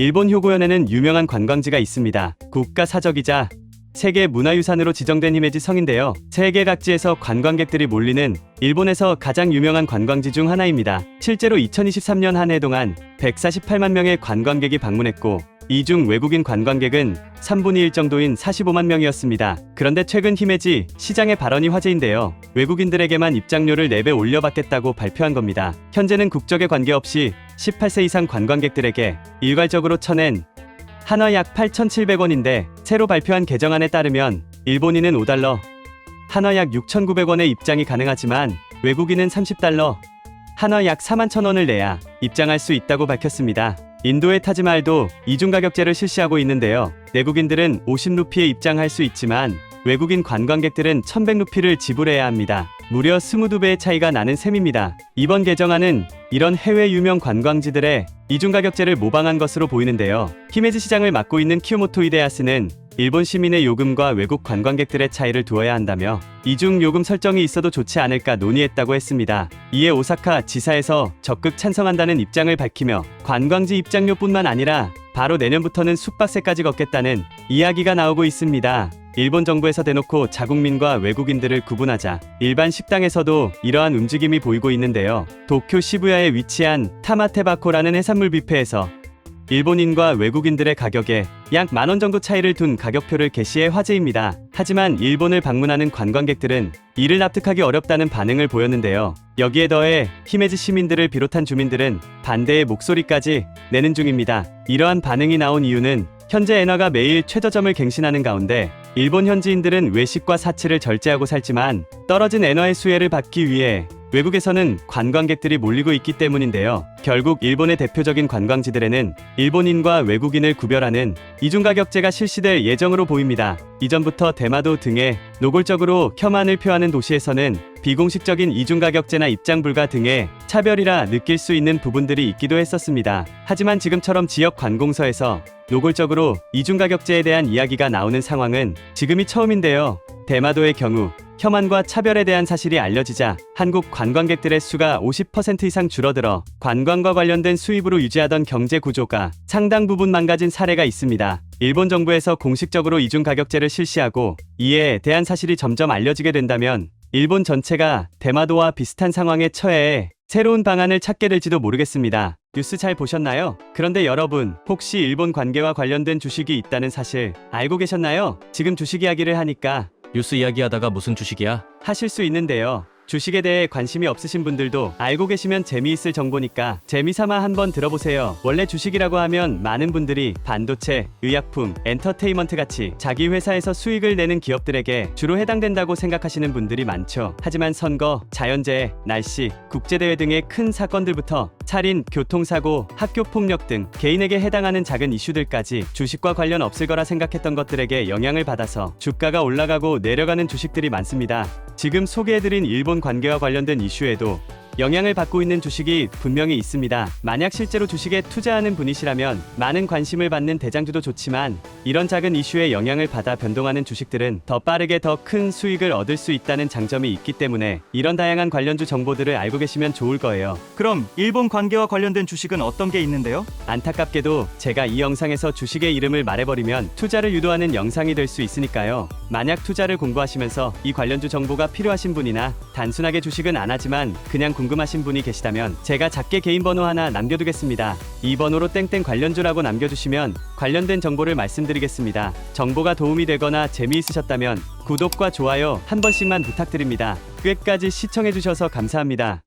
일본 효고현에는 유명한 관광지가 있습니다. 국가사적이자 세계 문화유산으로 지정된 히메지 성인데요. 세계 각지에서 관광객들이 몰리는 일본에서 가장 유명한 관광지 중 하나입니다. 실제로 2023년 한 해 동안 148만 명의 관광객이 방문했고 이 중 외국인 관광객은 3분의 1 정도인 45만 명이었습니다. 그런데 최근 히메지 시장의 발언이 화제인데요. 외국인들에게만 입장료를 4배 올려받겠다고 발표한 겁니다. 현재는 국적에 관계없이 18세 이상 관광객들에게 일괄적으로 쳐낸 한화 약 8,700원인데 새로 발표한 개정안에 따르면 일본인은 5달러, 한화 약 6,900원에 입장이 가능하지만 외국인은 30달러, 한화 약 41,000원을 내야 입장할 수 있다고 밝혔습니다. 인도의 타지마할도 이중가격제를 실시하고 있는데요. 내국인들은 50루피에 입장할 수 있지만 외국인 관광객들은 1,100루피를 지불해야 합니다. 무려 22배의 차이가 나는 셈입니다. 이번 개정안은 이런 해외 유명 관광지들의 이중가격제를 모방한 것으로 보이는데요. 히메지 시장을 맡고 있는 키요모토 히데야스는 일본 시민의 요금과 외국 관광객들의 차이를 두어야 한다며 이중 요금 설정이 있어도 좋지 않을까 논의했다고 했습니다. 이에 오사카 지사에서 적극 찬성한다는 입장을 밝히며 관광지 입장료뿐만 아니라 바로 내년부터는 숙박세까지 걷겠다는 이야기가 나오고 있습니다. 일본 정부에서 대놓고 자국민과 외국인들을 구분하자 일반 식당에서도 이러한 움직임이 보이고 있는데요. 도쿄 시부야에 위치한 타마테바코라는 해산물 뷔페에서 일본인과 외국인들의 가격에 약 10,000원 정도 차이를 둔 가격표를 게시해 화제입니다. 하지만 일본을 방문하는 관광객들은 이를 납득하기 어렵다는 반응을 보였는데요. 여기에 더해 히메지 시민들을 비롯한 주민들은 반대의 목소리까지 내는 중입니다. 이러한 반응이 나온 이유는 현재 엔화가 매일 최저점을 갱신하는 가운데 일본 현지인들은 외식과 사치를 절제하고 살지만 떨어진 엔화의 수혜를 받기 위해 외국에서는 관광객들이 몰리고 있기 때문인데요. 결국 일본의 대표적인 관광지들에는 일본인과 외국인을 구별하는 이중가격제가 실시될 예정으로 보입니다. 이전부터 대마도 등의 노골적으로 혐한을 표하는 도시에서는 비공식적인 이중가격제나 입장 불가 등의 차별이라 느낄 수 있는 부분들이 있기도 했었습니다. 하지만 지금처럼 지역 관공서에서 노골적으로 이중가격제에 대한 이야기가 나오는 상황은 지금이 처음인데요. 대마도의 경우 혐한과 차별에 대한 사실이 알려지자 한국 관광객들의 수가 50% 이상 줄어들어 관광과 관련된 수입으로 유지하던 경제 구조가 상당 부분 망가진 사례가 있습니다. 일본 정부에서 공식적으로 이중가격제를 실시하고 이에 대한 사실이 점점 알려지게 된다면 일본 전체가 대마도와 비슷한 상황에 처해 새로운 방안을 찾게 될지도 모르겠습니다. 뉴스 잘 보셨나요? 그런데 여러분, 혹시 일본 관계와 관련된 주식이 있다는 사실 알고 계셨나요? 지금 주식 이야기를 하니까 뉴스 이야기하다가 무슨 주식이야? 하실 수 있는데요. 주식에 대해 관심이 없으신 분들도 알고 계시면 재미있을 정보니까 재미삼아 한번 들어보세요. 원래 주식이라고 하면 많은 분들이 반도체, 의약품, 엔터테인먼트 같이 자기 회사에서 수익을 내는 기업들에게 주로 해당된다고 생각하시는 분들이 많죠. 하지만 선거, 자연재해, 날씨, 국제대회 등의 큰 사건들부터 살인, 교통사고, 학교폭력 등 개인에게 해당하는 작은 이슈들까지 주식과 관련 없을 거라 생각했던 것들에게 영향을 받아서 주가가 올라가고 내려가는 주식들이 많습니다. 지금 소개해드린 일본 관계와 관련된 이슈에도 영향을 받고 있는 주식이 분명히 있습니다. 만약 실제로 주식에 투자하는 분이시라면 많은 관심을 받는 대장주도 좋지만 이런 작은 이슈에 영향을 받아 변동하는 주식들은 더 빠르게 더 큰 수익을 얻을 수 있다는 장점이 있기 때문에 이런 다양한 관련주 정보들을 알고 계시면 좋을 거예요. 그럼 일본 관계와 관련된 주식은 어떤 게 있는데요? 안타깝게도 제가 이 영상에서 주식의 이름을 말해버리면 투자를 유도하는 영상이 될 수 있으니까요. 만약 투자를 공부하시면서 이 관련주 정보가 필요하신 분이나 단순하게 주식은 안 하지만 그냥 궁금하신 분이 계시다면 제가 작게 개인 번호 하나 남겨두겠습니다. 이 번호로 땡땡 관련주라고 남겨주시면 관련된 정보를 말씀드리겠습니다. 정보가 도움이 되거나 재미있으셨다면 구독과 좋아요 한 번씩만 부탁드립니다. 끝까지 시청해주셔서 감사합니다.